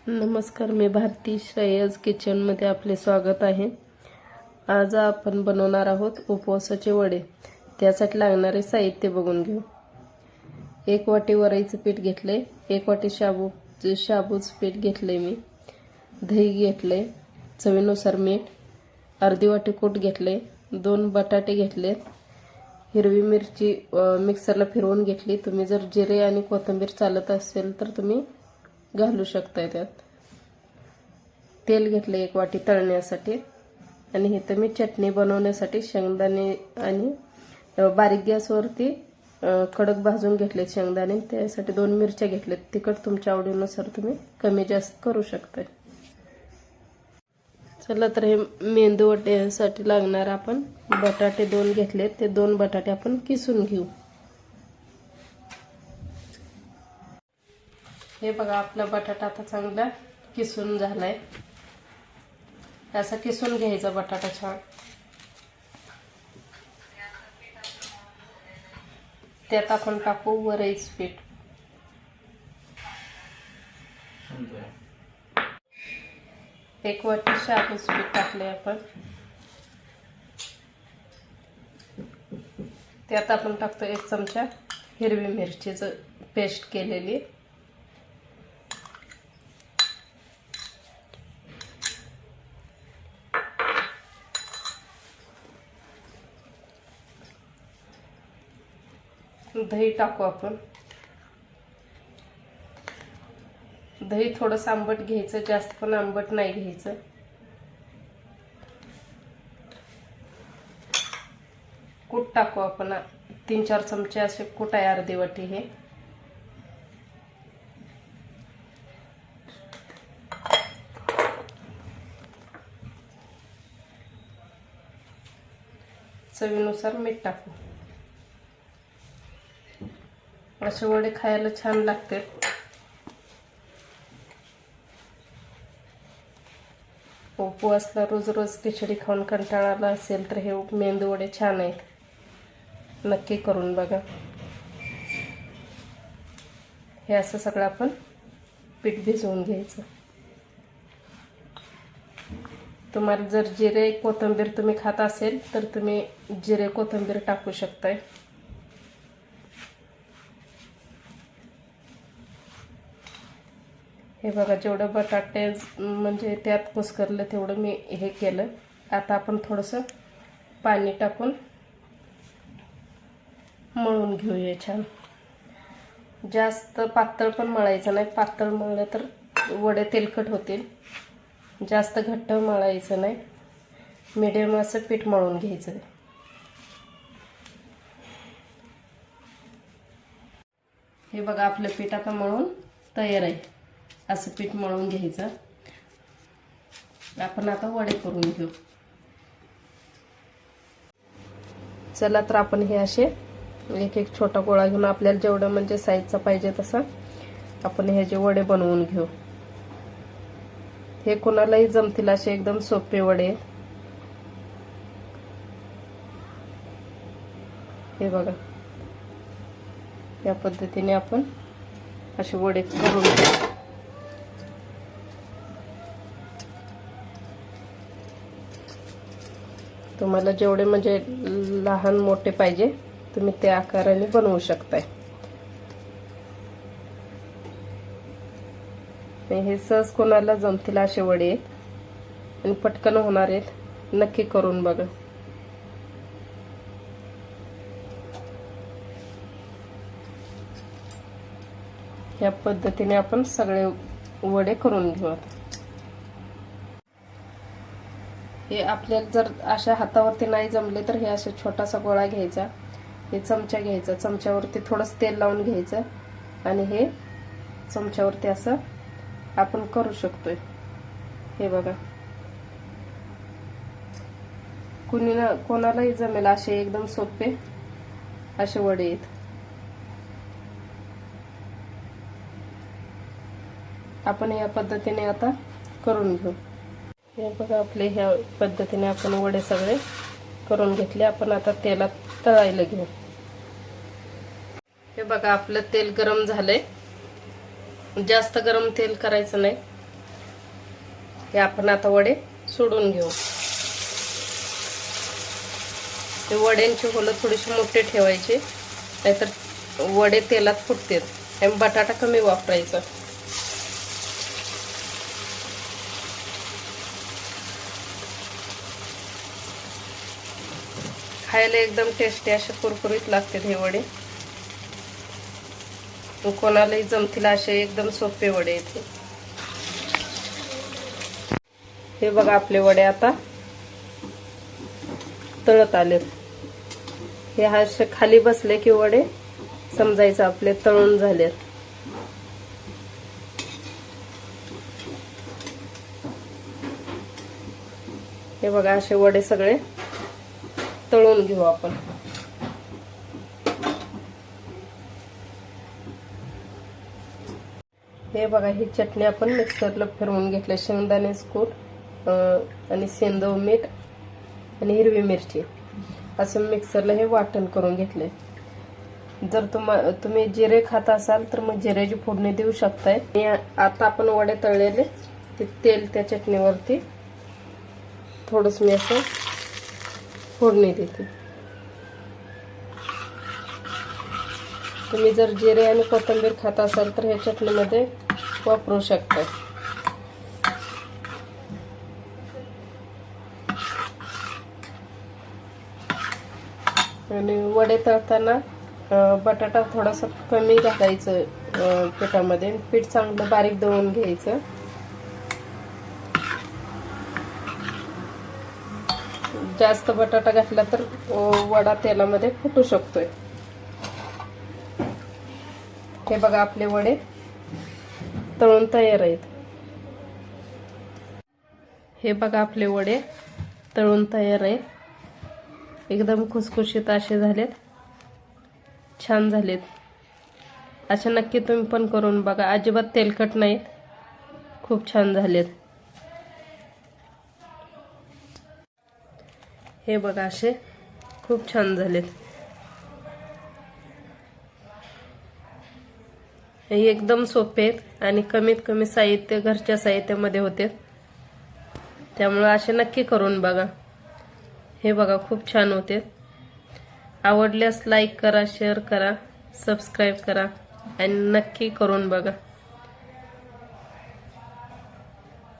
नमस्कार, मी भारती श्रेयस किचनमध्ये आपले स्वागत आहे। आज आपण बनवणार आहोत उपवासाचे वडे। त्यासाठी लागणारे साहित्य बघून घेऊ। 1 वाटी वरईचे पीठ घेतले, 1 वाटी शाबूचे पीठ घेतले, मी दही घेतले, चवीनुसार मीठ, अर्धी वाटी कूट घेतले, 2 बटाटे घेतले, हिरवी मिरची मिक्सरला फिरवून घेतली। तुम्ही जर जिरे आणि कोथिंबीर चालत असेल तर तुम्ही घालू शकता। त्यात तेल घेतले 1 वाटी तळण्यासाठी, आणि इथे मी चटणी बनवण्यासाठी शेंगदाणे आणि बारीक गॅसवरती कडक भाजून घेतले शेंगदाणे। त्यासाठी 2 मिरच्या घेतल्यात। तिखट तुमच्या आवडीनुसार तुम्ही कमी जास्त करू शकता। चला तर हे मेंदू वड्यासाठी लागणार आपण बटाटे 2 घेतले, ते 2 बटाटे आपण किसून घेऊ। हे बघा, आपला बटाटा आता चांगला किसून झालाय। असा किसून घ्यायचा बटाटा छान। त्यात आपण टाकू वरईचं पीठ, एक वाटी शाबूचं पीठ टाकले आपण। त्यात आपण टाकतो 1 चमचा हिरवी मिरचीचं पेस्ट केलेली, दही टाकू आपण। दही थोडंसं आंबट घ्यायचं, जास्त पण आंबट नाही घ्यायचं। कूट टाकू आपण 3-4 चमचे असे कूट आहे, अर्धी वाटी। हे चवीनुसार मीठ टाकू। असे वडे खायला छान लागते। उपवासला रोज रोज खिचडी खाऊन कंटाळा आला असेल तर हे मेंदू वडे छान आहेत, नक्की करून बघा। हे असं सगळं आपण पीठ भिजवून घ्यायचं। तुम्हाला जर जिरे कोथिंबीर तुम्ही खात असेल तर तुम्ही जिरे कोथिंबीर टाकू शकताय। हे बघा, जेवढं बटाटे म्हणजे त्यात कुस्करलं तेवढं मी हे केलं। आता आपण थोडंसं पाणी टाकून मळून घेऊया छान। जास्त पातळ पण मळायचं नाही, पातळ मळलं तर वडे तेलकट होतील। जास्त घट्ट मळायचं नाही, मीडियम असं पीठ मळून घ्यायचं। हे बघा, आपलं पीठ आता मळून तयार आहे। असं पीठ मळून घ्यायचं। आपण आता वडे करून घेऊ। चला तर आपण हे असे एक छोटा गोळा घेऊन आपल्याला जेवढं म्हणजे साईजचा पाहिजे तसा आपण हे जे वडे बनवून घेऊ। हे कोणालाही जमतील असे एकदम सोपे वडे। हे बघा, या पद्धतीने आपण असे वडे करून घेऊ। तुम्हाला जेवढे म्हणजे लहान मोठे पाहिजे तुम्ही त्या आकाराने बनवू शकताय। हे सहज कोणाला जमतील असे वडे आहेत आणि पटकन होणार आहेत, नक्की करून बघा। या पद्धतीने आपण सगळे वडे करून घेऊ। हे आपल्याला जर अशा हातावरती नाही जमले तर हे असे छोटासा गोळा घ्यायचा, हे चमचा घ्यायचा, चमच्यावरती थोडंसं तेल लावून घ्यायचं आणि हे चमच्यावरती असं आपण करू शकतोय। हे बघा, कोणालाही जमेल असे एकदम सोपे असे वडे आहेत। आपण या पद्धतीने आता करून घेऊ। हे बघा, आपले ह्या पद्धतीने आपण वडे सगळे करून घेतले। आपण आता तेलात तळायला घेऊ। हे बघा, आपलं तेल गरम झालंय। जास्त गरम तेल करायचं नाही, हे आपण आता वडे सोडून घेऊ. हे वड्यांची होलं थोडीशी मोठे ठेवायचे, नाहीतर वडे तेलात फुटतात. आणि बटाटा कमी वापरायचा. खायला एकदम टेस्टी असे कुरकुरीत लागतात हे वडे. कोणालाही जमतील असे एकदम सोपे वडे येते. हे बघा आपले वडे आता तळत आलेत. हे असे खाली बसले की वडे समजायचं आपले तळून झालेत. हे बघा असे वडे सगळे तळून घेऊ आपण. हे बघा ही चटणी आपण मिक्सरला फिरवून घेतली. शेंगदाण्याचं कूट आणि सेंदव मीठ आणि हिरवी मिरची असं मिक्सरला हे वाटण करून घेतले. जर तुम्ही जिरे खात असाल तर मग जिऱ्याची फोडणी देऊ शकताय. आता आपण वडे तळलेले ते तेल त्या चटणीवरती थोडंसं मी असं फोडणी देते. तुम्ही जर जिरे आणि कोथिंबीर खात असाल तर ह्या चटणीमध्ये वापरू शकता. आणि वडे तळताना बटाटा थोडासा कमी घालायचं पिठामध्ये. पीठ चांगलं बारीक दळून घ्यायचं. जास्त बटाटा घातला तर वडा तेलामध्ये फुटू शकतोय. हे बघा आपले वडे तळून तयार आहेत. हे बघा आपले वडे तळून तयार आहेत. एकदम खुसखुशीत असे झालेत, छान झालेत. असे नक्की तुम्ही पण करून बघा. अजिबात तेलकट नाहीत, खूप छान झालेत. हे बघा असे खूप छान झालेत. हे एकदम सोपे आहेत आणि कमीत कमी साहित्य घरच्या साहित्यामध्ये होते. त्यामुळे असे नक्की करून बघा. हे बघा खूप छान होते. आवडल्यास लाईक करा, शेअर करा, सबस्क्राईब करा आणि नक्की करून बघा.